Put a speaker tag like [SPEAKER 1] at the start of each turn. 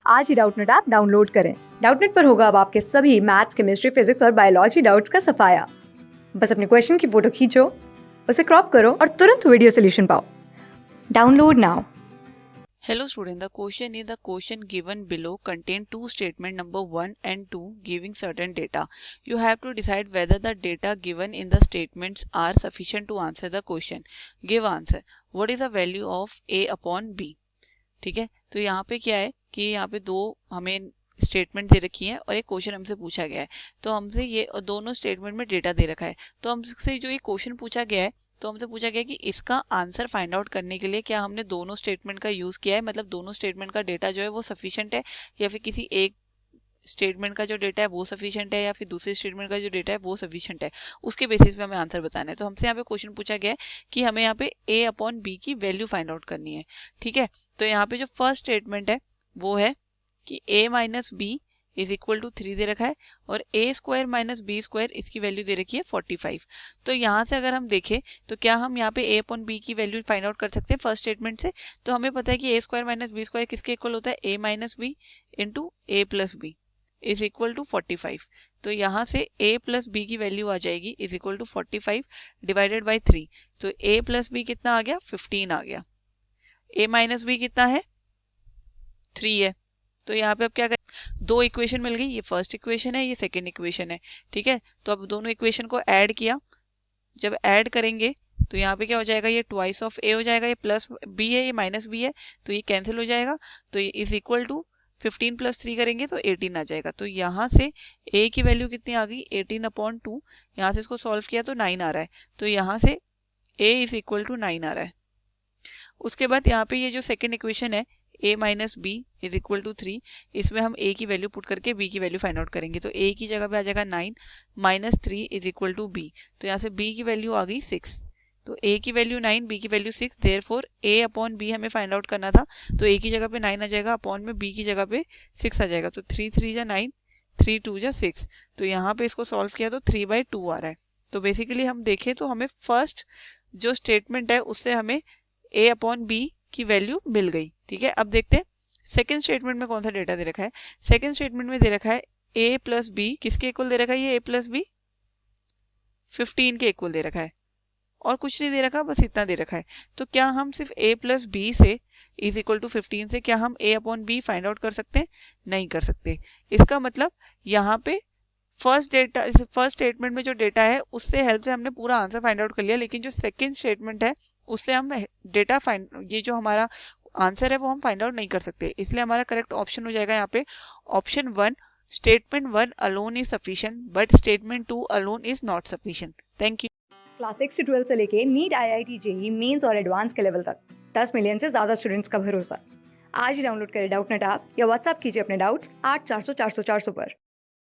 [SPEAKER 1] आज ही Doubtnut app download करें। Doubtnut पर होगा अब आपके सभी मैथ्स, केमिस्ट्री, फिजिक्स और बायोलॉजी डाउट्स का सफाया। बस अपने क्वेश्चन की फोटो खींचो, उसे क्रॉप करो और तुरंत वीडियो सोल्यूशन पाओ। Download now.
[SPEAKER 2] Hello student, the question given below contain two statement number 1 and 2 giving certain data. You have to decide whether the data given in the statements are sufficient to answer the question. Give answer. What is the value of A upon B? ठीक है, तो यहाँ पे क्या है कि यहाँ पे दो हमें स्टेटमेंट दे रखी है और एक क्वेश्चन हमसे पूछा गया है। तो हमसे ये दोनों स्टेटमेंट में डेटा दे रखा है, तो हमसे जो ये क्वेश्चन पूछा गया है, तो हमसे पूछा गया कि इसका आंसर फाइंड आउट करने के लिए क्या हमने दोनों स्टेटमेंट का यूज किया है, मतलब दोनों स्टेटमेंट का डेटा जो है वो सफिशिएंट है, या फिर किसी एक स्टेटमेंट का जो डेटा है वो सफिशिएंट है, या फिर दूसरे स्टेटमेंट का जो डेटा है वो सफिशिएंट है। उसके बेसिस पे हमें आंसर बताना है। तो हमसे यहाँ पे क्वेश्चन पूछा गया है कि हमें यहाँ पे ए अपॉन बी की वैल्यू फाइंड आउट करनी है। ठीक है, तो यहाँ पे जो फर्स्ट स्टेटमेंट है वो है कि a minus b is equal to 3 दे रखा है और a square minus b square इसकी वैल्यू दे रखी है 45। तो यहाँ से अगर हम देखें तो क्या हम यहाँ पे a अपॉन बी की वैल्यू फाइंड आउट कर सकते हैं फर्स्ट स्टेटमेंट से। तो हमें पता है कि a square minus b square किसके इक्वल होता है, a minus b into a plus b is equal to 45। तो यहाँ से a प्लस बी की वैल्यू आ जाएगी is equal to 45 divided by 3। तो a प्लस बी कितना आ गया, 15 आ गया। a माइनस बी कितना है, 3 है। तो यहाँ पे अब क्या करें, दो इक्वेशन मिल गई, ये फर्स्ट इक्वेशन है, ये सेकेंड इक्वेशन है। ठीक है, तो अब दोनों इक्वेशन को ऐड किया, जब ऐड करेंगे तो यहाँ पे क्या हो जाएगा, ये ट्वाइस ऑफ ए हो जाएगा, ये प्लस बी है, ये माइनस बी है, तो ये कैंसिल हो जाएगा। तो ये इज इक्वल टू 15 प्लस 3 करेंगे तो 18 आ जाएगा। तो यहाँ से a की वैल्यू कितनी आ गई, 18 अपॉन 2। यहाँ से इसको सॉल्व किया तो 9 आ रहा है। तो यहाँ से a इज इक्वल टू 9 आ रहा है। उसके बाद यहाँ पे ये जो सेकेंड इक्वेशन है a minus b is equal to 3, इसमें हम a की वैल्यू पुट करके b की वैल्यू फाइंड आउट करेंगे। तो a की जगह पे आ जाएगा 9 minus 3 is equal to b। तो यहाँ से b की वैल्यू आ गई 6। तो a की वैल्यू 9, b की value 6, therefore a upon b हमें फाइंड आउट करना था। तो a की जगह पे 9 आ जाएगा, अपॉन में b की जगह पे 6 आ जाएगा। तो 3 3 जा 9, 3 2 जा 6। तो यहाँ पे इसको सॉल्व किया तो 3/2 आ रहा है। तो बेसिकली हम देखें तो हमें फर्स्ट जो स्टेटमेंट है उससे हमें a अपॉन b की वैल्यू मिल गई। ठीक है, अब देखते हैं सेकेंड स्टेटमेंट में कौन सा डेटा दे रखा है। सेकेंड स्टेटमेंट में दे रखा है a प्लस बी किसके इक्वल दे रखा है, ये a प्लस बी 15 के इक्वल दे रखा है, और कुछ नहीं दे रखा, बस इतना दे रखा है। तो क्या हम सिर्फ a प्लस बी से इज इक्वल टू 15 से क्या हम a upon b find out कर सकते हैं, नहीं कर सकते। इसका मतलब यहाँ पे फर्स्ट स्टेटमेंट में जो डेटा है उससे हेल्प से हमने पूरा आंसर फाइंड आउट कर लिया, लेकिन जो सेकेंड स्टेटमेंट है उससे हम डेटा फाइंड, ये जो हमारा आंसर है वो हम फाइंड आउट नहीं कर सकते। इसलिए हमारा करेक्ट ऑप्शन हो जाएगा यहाँ पे option 1, statement 1 alone is sufficient but statement 2 alone is not sufficient. Thank you.
[SPEAKER 1] Class 6 से 12 से लेके नीट, IIT, JEE मेंस और एडवांस के लेवल तक 10 मिलियन से ज्यादा स्टूडेंट्स का भरोसा। आज ही डाउनलोड करें डाउटनेट ऐप या व्हाट्सएप कीजिए अपने डाउट्स 8400 400 400 पर।